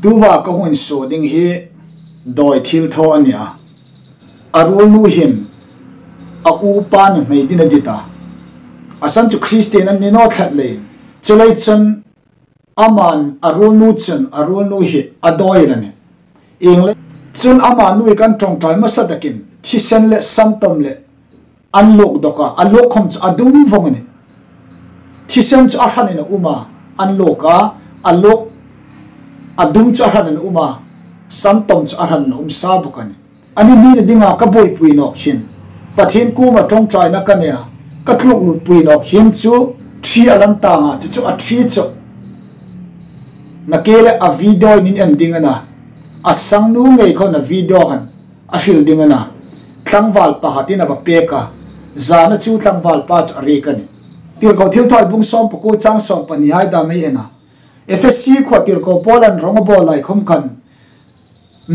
tuwa ka hun so ding hi doi thilthaw ania arul nu hin a upan mei din adita asan chu Christian an ni no that le chulai chun aman arul nu chun arul nu hi adoi lani ingle chun ama nu kan tong tai ma sadakin thisen le samtom le anlok doka alok khom adum vongani thisen chu ahanina uma anloka alok adum chu ahanina uma samtom chu ahanina sabukani ani ni dinga ka boy pui nok hin pathin ku ma tong trai na kania ka thluk lut pui nok hin chu thi alam ta nga chu a thi chu nakele a video nin ending ana asang nu ngei khon a video kan a hil ding ana tlangwal pahatin aba peka zana chu tlangwal pa ch are kani tir ko thilthaw bung som pako chang som pani hai da mai ena FSC kho tir ko Poland rong bol lai khom kan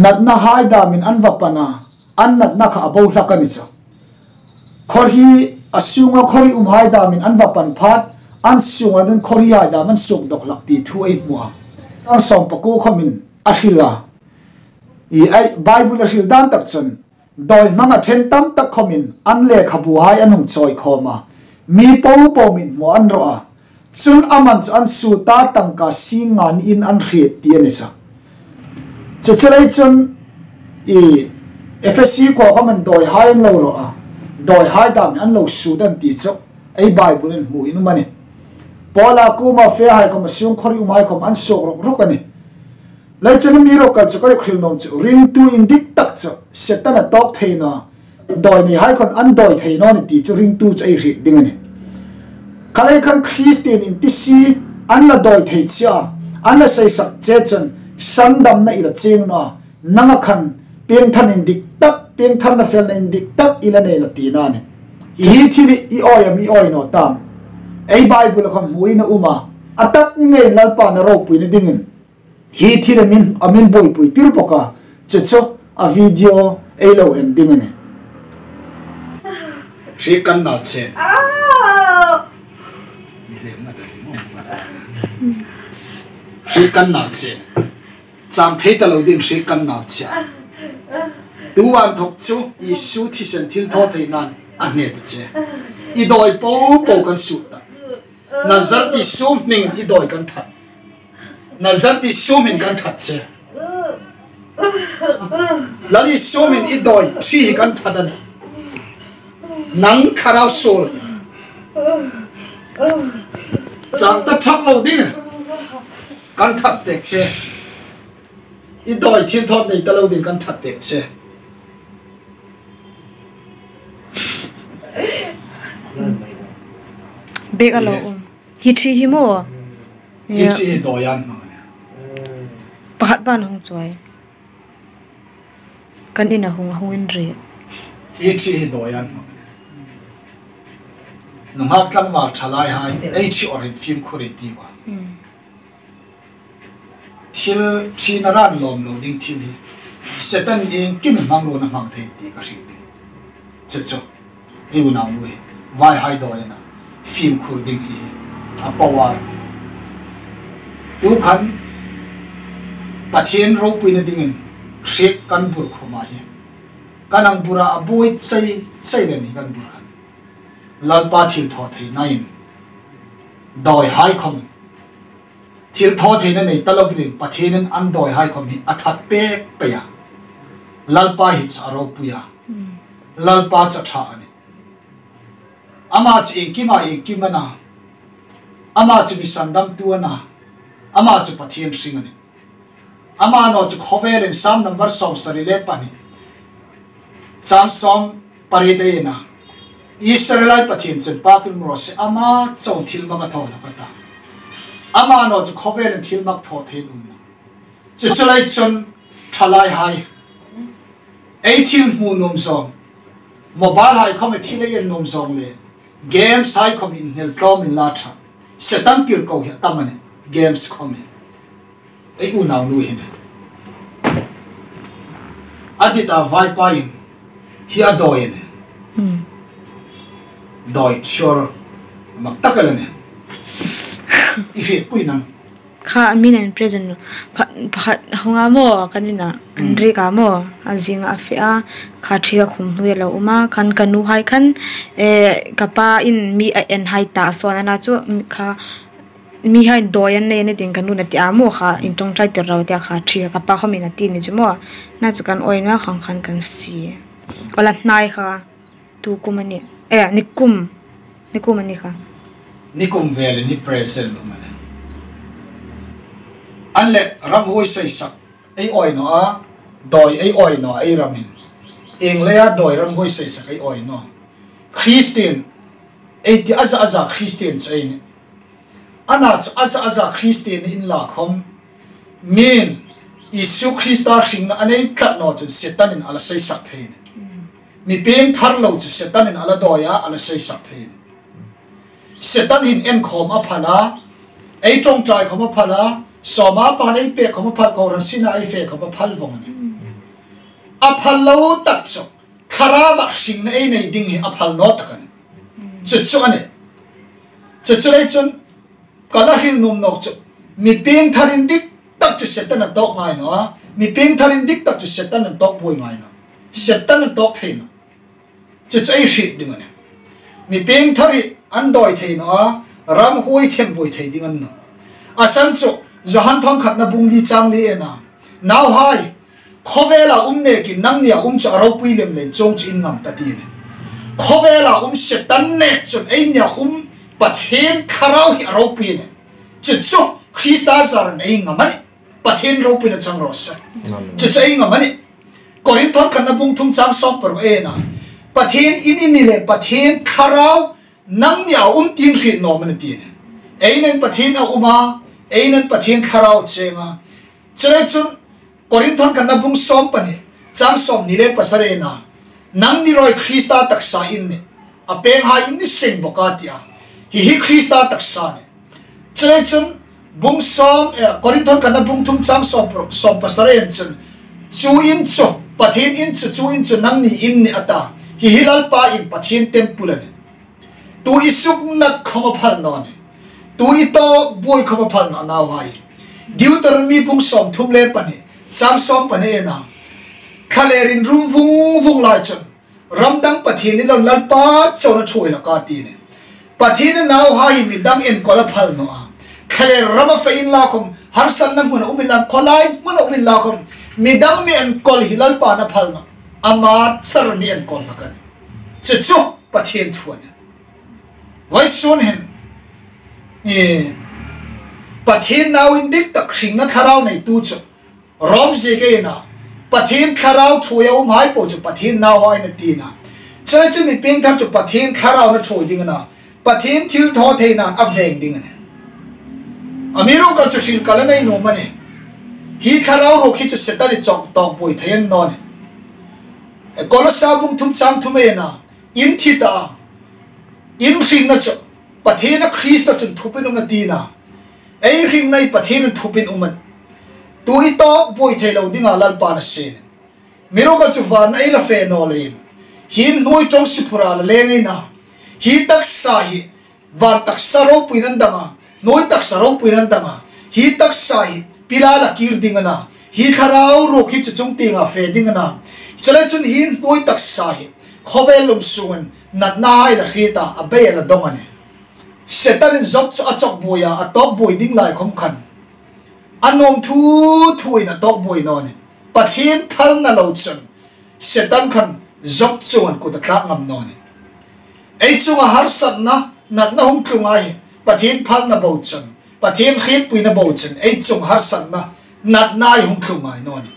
natna hai da min anwapana an natna kha abo hlakani cha khor hi asunga khori hai da min anwapan phat an sunga den khori hai da man suk dok lak ti thu ai mua ang som pako khomin a hila i ai Bible a hil dan tak chon doi manga then tam tak khomin an le khabu hai anung choi khoma mi po min mo an ro a chun aman an su ta tangka singan in an hriat ti anisa chechelai chun i FSC ko khoman doi hai an lo ro a doi hai dam an lo su dan ti chok ai Bible in mu inu mani pola kuma fe hai kom sung khori umai kom an sok rok rok ani lai chun mi ro ka chokoi khil nom chu ring tu in dik tak chu setan a top theina doi ni hai khon an doi theino ni ti chu ring tu chai ri ding ani khalai khan Christian in ti si an la doi thei chia an la sei sak che chen sandam na ila cheng na nanga khan peng than in dik tak peng than na fel in dik tak ila ne na ti na ni hi thi i oi mi oi no tam ai Bible khom muina uma atak nge lalpa na ro pui ni dingin hi thi min amin boy pui tir poka checho a video elo ending ne shi kan na che shi kan na che cham thei ta lo din shi kan na che tuwan thok chu Isu thisen thilthaw thei nan ane ta che I doi po kan sûtna nazar ti sum ning I doi kan that nazar ti sumin kan that che lali sumin I doi thi kan that an nang kharau sol chang ta thak lo ding kan that pek che I doi thilthaw nei ta lo din kan that pek che big alo hithi himo hithi doyan pahat ban hong choi kan ina hong in re hithi doyan nungha tlangwa thalai hai ei chi orin film khuri tiwa thil thinaran lom lo ding thil hi setan in kim mang lo na mang thei ti ka ri ding checho eu na nu vai hai doyana film khur ding hi a power tu khan pathian ro puina dingin shek kan bur khoma hi kanang pura aboi chai ne ni kan bur khan lalpa thilthaw thei nain doi hai khom thilthaw thei na nei talobin pathian an doi hai khom hi athat pe pe ya lalpa hi charo puya lalpa cha tha ani ama chi ekimana ama chi bisandam tuana ama chi pathian singani ama no chi khovel in sam number som sarile pani chang som paride na Israelai pathian chen pakil mro se ama chong thil manga tho la kata ama no chi khovel in thil mak tho the um chi chalai chon thalai hai ei thil mu nom song mobile hai khome thile yen nom song le games hai khom in hel tlom in latha setan tir ko hi tamane games khome ei u naw nu hin adita vai pa in hi adoi ne doi chor mak takalane I ri pui nang kha amin and present phat honga mo kanina andre ka mo azinga afia kha thia khum hlui lo uma khan kanu hai khan kapa in mi en hai ta so na chu kha mi hai doyan ne ne ting kanu na ti amo kha in tong trai ter raw tia kha thia kapa khomi na ti ni chumo na chu kan oina khang khan kan si ola nai kha tu kumani nikum ani kha nikum vele ni present mane anle ram hoi sai sak ai oi no a doi ai oi no ai ramin eng le a doi ram hoi sai sak ai oi no christian ai ti aza christian chai ni ana aza christian in la khom min isu christa sing na anei tlat no chen setan in ala sai sak thein mi peng thar lo chu setan in ala doya ala sai sak thein setan in en khom a phala ai tong trai khom a phala soma pa nei pe khom phal ko ran sina ai fe khom phal vong ni a phal lo tak so khara wa sing nei nei ding hi a phal no tak ani chu ani chu lai chun kala hin num nok chu mi peng tharin dik tak chu setan a tok ngai no mi peng tharin dik tak chu setan a tok boi ngai no setan a tok thein chu ai shit ding ani mi peng thari an doi thein no ram hoi them boi thei ding an no asan chu zahan thong khat na bung li chang li ena now hai khovela ne ki nang nia cha ro pui lem len chong chin ngam ta ti ne khovela setan ne chun ai nia pathen kharau hi ro pui ne chu krista zar nei ngamani pathen ro pui na chang ro sa chu ai ngamani korin thong khat na bung thum chang sok par ena pathen in le pathen kharau nang nia tin ri no man ti ne ai nen pathen a einan pathian kharau chenga chere chun korinthon kanna bung som pani chang som ni le pasare na nang ni roi krista taksa in ne apeng ha in ni sing bokatia hi krista taksa ne chere chun bung som korinthon kanna bung thum chang som pasare chun chu in chu pathian in chu in chu nang ni in ni ata hi lalpa in pathian temple ne tu isuk nat khoma phal no ne tu ito boy khoma phal na naw hai deuteronomy bung som thum le pani chang som pani na khalerin rum vung lai chon ramdang pathin ni lo lalpa chona thui la ka ti ne pathin naw hai mi dang en kola phal no a khale rama fa in la khom har san nam mun umilam kholai mun umil la khom mi dang mi en kol hilal pa na phal na ama sar mi en kol la kan chu pathin thuan wai sun hen pathin now in dik tak sing na tharau nei tu chu rom je ke na pathin tharau thuya mai po chu pathin now hoi na ti na chai chu mi ping thar chu pathin tharau na thui ding na pathin thilthaw the na aveng ding na amiro ka chu sil kala nei no mane hi tharau ro khi chu setali chok tok poi thein no ne kolosa bung thum chang thume na in thita in sing na chu pathena Krista chun thupin na tina ei ring nai pathena thupin uman tu ito boy thelo dinga lalpa na sin miro ka chu van ei la fe no le hin noi tong sipura la le ngai na hi tak sa hi van tak saro puinan danga noi tak saro puinan danga hi tak sa hi pila la kir dinga na hi kharau ro khi chu chung tinga fe dinga na chale chun hin noi tak sa hi khobelum sungan nat na hai la khita abe la domane setan zop chu achok boya atok boy ding lai khom khan anom thu in atok boy no ne pathin phal na lo chun setan khan zop chuan ku ta thak ngam no ne ei chunga har sat na nat na hum klungai pathin phal na bo chun pathin khip pui na bo chun ei chung har sat na nat nai hum klungai no ne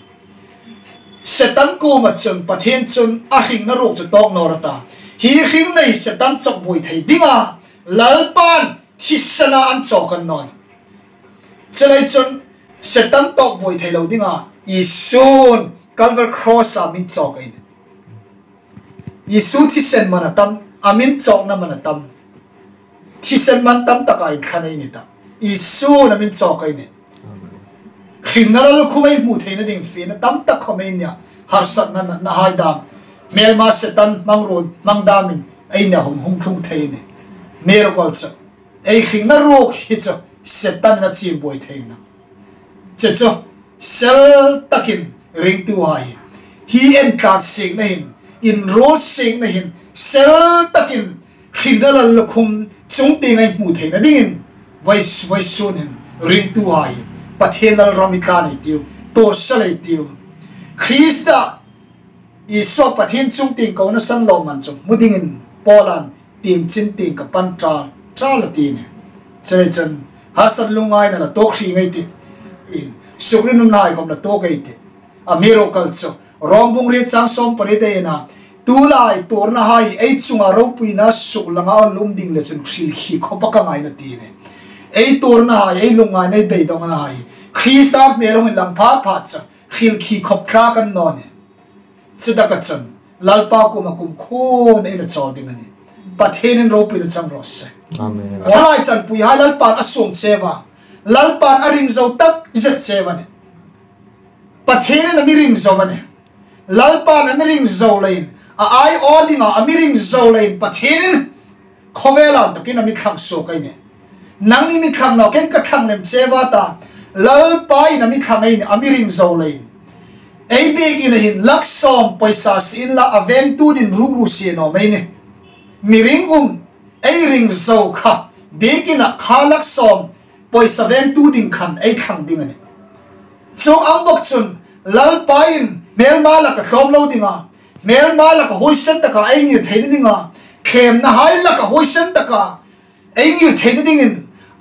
setan ko ma chun pathin chun a hing na ro chu tok no rata hi hing nei setan chok boy thei dinga lalpan thisana an chokan non chelai chun setan tok boy thelo dinga isun calvary cross amin chokai isu thisen manatam amin chok na manatam thisen man tam takai khanai ni ta isu namin chokai ne khinnaral khumai mu theina ding fina tam tak khomai nya har sat na haidam melma setan mangron mangdamin aina hum thum theine mero kolcha ei khing na ro khi cha setan na chim boy theina che cho sel takin ring tu hai hi en kat sing na hin in ro sing na hin sel takin khidal lukhum chung ti ngai mu the na ding vai sunin ring tu hai pathenal ramika ni tiu to salai tiu Krista Isu pathin chung ting ko na san lo man chung mudingin Poland tim chin ting ka pan tra la ti ne chere chan hasan lungai na la to khri ngai ti in sukrin nai kom la to kai ti a miracle cho rombung ri chang som pare te na tu lai tor na hai ei chunga ro pui na suk langa lum ding le chen khil khi khopa ka ngai na ti ne ei tor na hai ei lungai nei be dong na hai Krista me lo hin lam pha pha cha khil khi khop kha kan no ne chidaka chan lalpa ko makum khon ena chol ding ani pathen ro pin chang ros amen thai chan pui ha lalpa asum chewa lalpa aring zo tak zet chewa ne pathen na miring zo ne lalpa na miring zo lein a ai odinga amiring zo lein pathen khowela to kin ami khang so kai ne nang ni mi khang no ken ka khang lem chewa ta lalpa ina mi khang ai amiring zo lein ei begin hin laksom paisa sin la avem tu din rugu sieno maine miring ei ring zo kha begin a khalak som paisa vem tu din khan ei khang ding ane so ambok chun lalpain mel mala ka thom lo dinga mel mala ka hoisen ta ka ei ngir thein dinga khem na hai la ka hoisen ta ka ei ngir thein dingin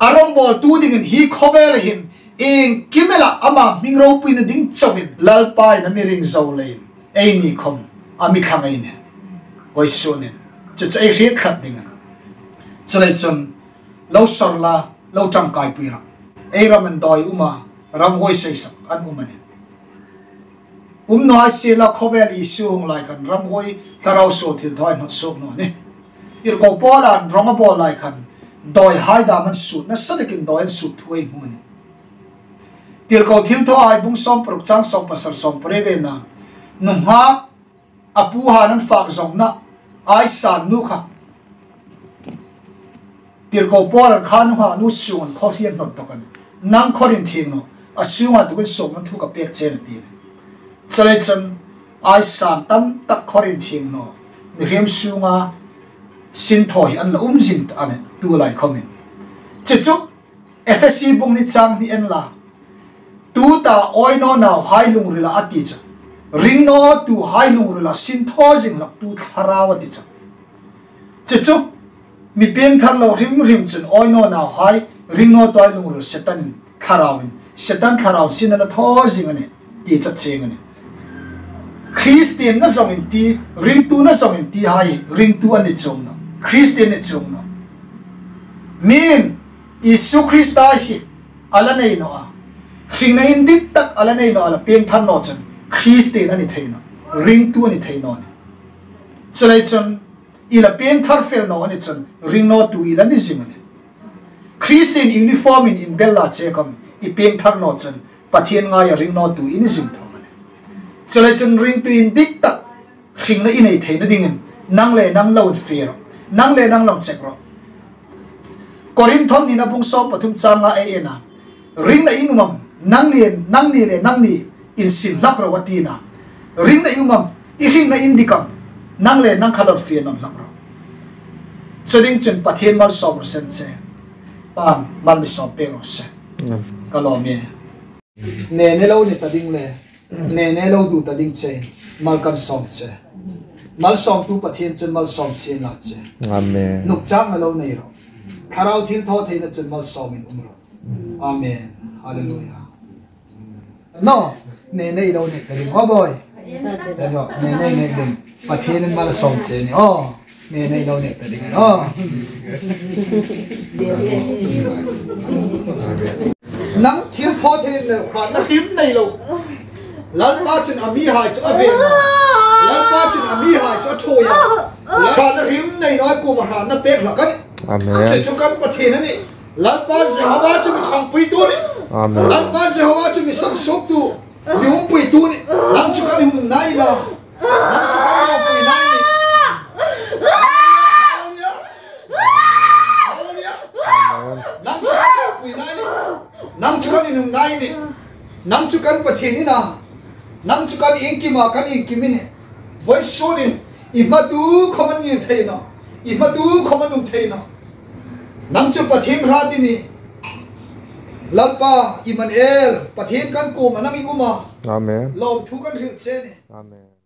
arom bol tu dingin hi khovel hin in kimela ama mingro puina ding chowin lalpai na miring zolain ei ni khom ami khangai ne oi sonen che ei riat khat ding chalai chon lo sorla lo chang kai puira ei ramen doi uma ram hoi sei sak an umane no ai la khovel isu hong lai kan ram hoi tharau so thilthaw no sok no ne ir ko polan ronga bol lai kan doi hai da man sûtna sadakin doi an sut thuai mu ne thilthaw thilthaw ai bung som prok chang som pasar som pre de na nu ha apu ha nan fak zong na ai san nu kha thilthaw por khan ha nu suon kho hian not to kan nang khorin thing no asunga tu sok na thu ka pek chen ti selection ai san tam tak khorin thing no ni hem sunga sin thoi an la jin ane tu lai khomin chichu fsc bung ni chang ni en la tu ta oi no now hai lung rila ati cha ring no tu hai lung rila sin tho jing lak tu tharawa ti cha chichu mi pen thar lo rim chun oi no now hai ring no toi lung ril setan tharawin setan tharaw sin na tho jing ane ti cha cheng ane Christian na song in ti ring tu na song in ti hai ring tu ani chung no Christian ni chung no min Isu Christa hi ala nei no a sing na in dik tak ala nei no ala pem than no chan Christian ani theina ring tu ani theino ne chalai chon ila pem thar fel no ani chon ring no tu ila ni jing ne Christian uniform in bella che kam I pem thar no chan pathian nga ya ring no tu in jing tho ne chalai chon ring tu in dik tak sing na in ai theina dingin nang le nang lo fear nang le nang lo check ro Korinthon ni na bung so pathum changa e na ring na inumam nang ni in sin lak ro watina ring na inumam I ring na indikam nang le nang khalot fe non lak ro choding chen pathen mal som sen che pan mal mi som pe ro se kalome ne lo ni ta ding le ne lo du ta ding che mal kan som che mal som tu pathen chen mal som sen la che amen nuk chang na lo nei ro Karau thilthaw theina chun mal somin umro amen hallelujah no ne nei lo ne kari oh boy no ne nei ding pathen mal som che ni oh ne nei lo ne kari oh nang thilthaw theina khan na him nei lo lalpa chun ami hai chu ave lalpa chun ami hai chu thoya khan na him nei noi ko ma han na pek la kan Amen. Cecukan pathen ni, lalpa Jehovah cumi chang pui tu ni. Amen. Lalpa Jehovah cumi sang sok tu, lium pui tu ni. Lang cukan hum nai na, lang cukan hum pui nai ni. Hallelujah. Hallelujah. Lang cukan hum pui nai ni, lang cukan hum nai ni. nang chu kan pathin ina nang chu kan inkima kan inkimine voice sonin imatu khoman ni theina imatu khoman theina nang chu pathim ratini lalpa Emmanuel pathin kan ko manang iguma amen lom thu kan ri che ni amen